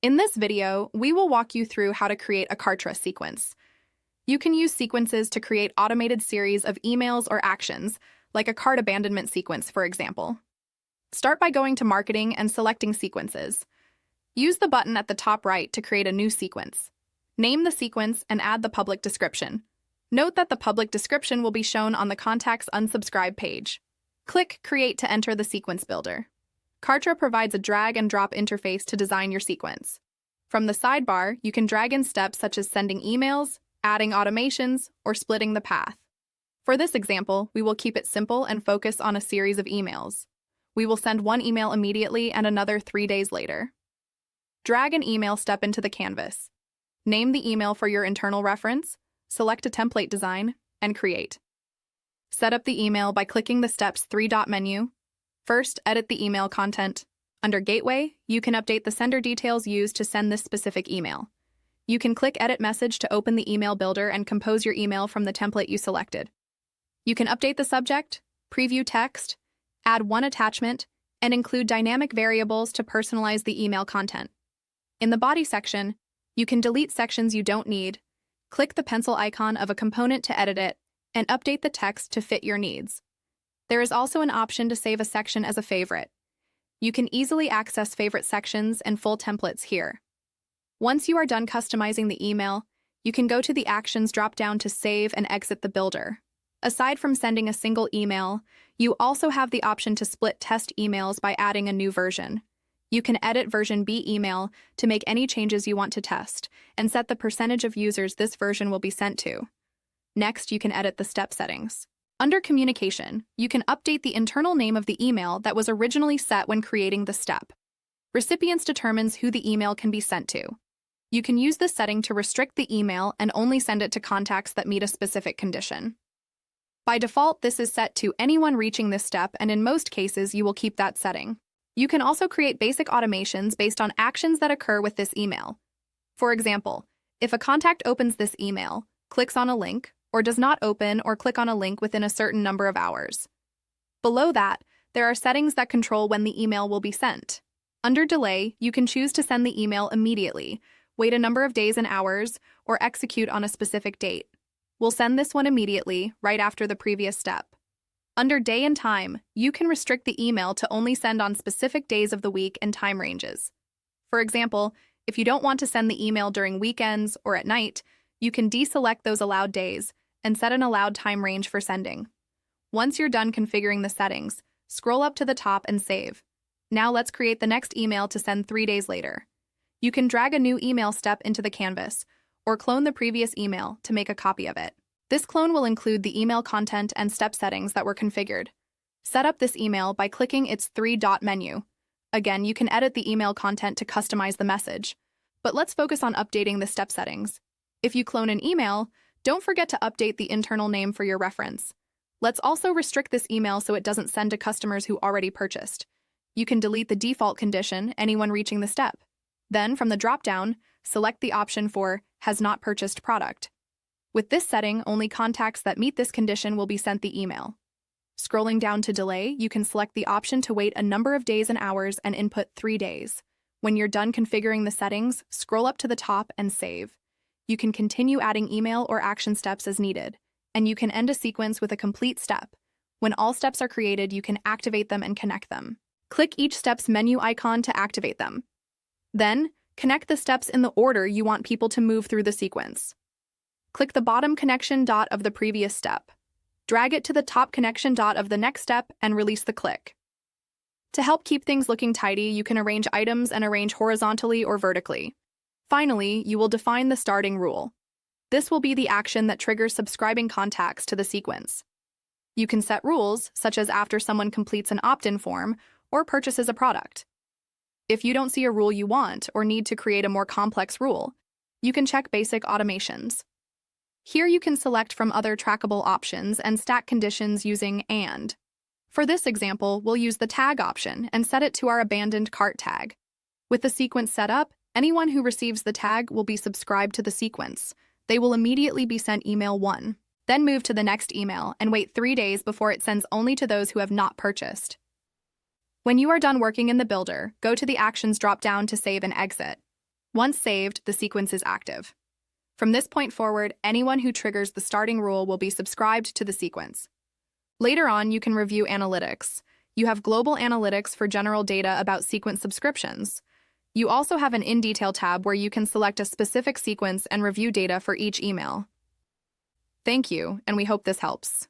In this video, we will walk you through how to create a Kartra sequence. You can use sequences to create automated series of emails or actions, like a cart abandonment sequence, for example. Start by going to Marketing and selecting Sequences. Use the button at the top right to create a new sequence. Name the sequence and add the public description. Note that the public description will be shown on the Contacts Unsubscribe page. Click Create to enter the sequence builder. Kartra provides a drag-and-drop interface to design your sequence. From the sidebar, you can drag in steps such as sending emails, adding automations, or splitting the path. For this example, we will keep it simple and focus on a series of emails. We will send one email immediately and another 3 days later. Drag an email step into the canvas. Name the email for your internal reference, select a template design, and create. Set up the email by clicking the Steps 3-dot menu. First, edit the email content. Under Gateway, you can update the sender details used to send this specific email. You can click Edit Message to open the email builder and compose your email from the template you selected. You can update the subject, preview text, add one attachment, and include dynamic variables to personalize the email content. In the body section, you can delete sections you don't need, click the pencil icon of a component to edit it, and update the text to fit your needs. There is also an option to save a section as a favorite. You can easily access favorite sections and full templates here. Once you are done customizing the email, you can go to the Actions drop-down to save and exit the builder. Aside from sending a single email, you also have the option to split test emails by adding a new version. You can edit version B email to make any changes you want to test and set the percentage of users this version will be sent to. Next, you can edit the step settings. Under Communication, you can update the internal name of the email that was originally set when creating the step. Recipients determines who the email can be sent to. You can use this setting to restrict the email and only send it to contacts that meet a specific condition. By default, this is set to anyone reaching this step, and in most cases, you will keep that setting. You can also create basic automations based on actions that occur with this email. For example, if a contact opens this email, clicks on a link, or does not open or click on a link within a certain number of hours. Below that, there are settings that control when the email will be sent. Under Delay, you can choose to send the email immediately, wait a number of days and hours, or execute on a specific date. We'll send this one immediately, right after the previous step. Under Day and Time, you can restrict the email to only send on specific days of the week and time ranges. For example, if you don't want to send the email during weekends or at night, you can deselect those allowed days and set an allowed time range for sending. Once you're done configuring the settings, scroll up to the top and save. Now let's create the next email to send 3 days later. You can drag a new email step into the canvas or clone the previous email to make a copy of it. This clone will include the email content and step settings that were configured. Set up this email by clicking its 3-dot menu. Again, you can edit the email content to customize the message. But let's focus on updating the step settings. If you clone an email, don't forget to update the internal name for your reference. Let's also restrict this email so it doesn't send to customers who already purchased. You can delete the default condition, anyone reaching the step. Then, from the drop-down, select the option for Has Not Purchased Product. With this setting, only contacts that meet this condition will be sent the email. Scrolling down to Delay, you can select the option to wait a number of days and hours and input 3 days. When you're done configuring the settings, scroll up to the top and save. You can continue adding email or action steps as needed, and you can end a sequence with a complete step. When all steps are created, you can activate them and connect them. Click each step's menu icon to activate them. Then, connect the steps in the order you want people to move through the sequence. Click the bottom connection dot of the previous step. Drag it to the top connection dot of the next step and release the click. To help keep things looking tidy, you can arrange items and arrange horizontally or vertically. Finally, you will define the starting rule. This will be the action that triggers subscribing contacts to the sequence. You can set rules, such as after someone completes an opt-in form or purchases a product. If you don't see a rule you want or need to create a more complex rule, you can check basic automations. Here you can select from other trackable options and stack conditions using AND. For this example, we'll use the tag option and set it to our abandoned cart tag. With the sequence set up, anyone who receives the tag will be subscribed to the sequence. They will immediately be sent email 1. Then move to the next email and wait 3 days before it sends only to those who have not purchased. When you are done working in the builder, go to the Actions drop-down to save and exit. Once saved, the sequence is active. From this point forward, anyone who triggers the starting rule will be subscribed to the sequence. Later on, you can review analytics. You have global analytics for general data about sequence subscriptions. You also have an In Detail tab where you can select a specific sequence and review data for each email. Thank you, and we hope this helps.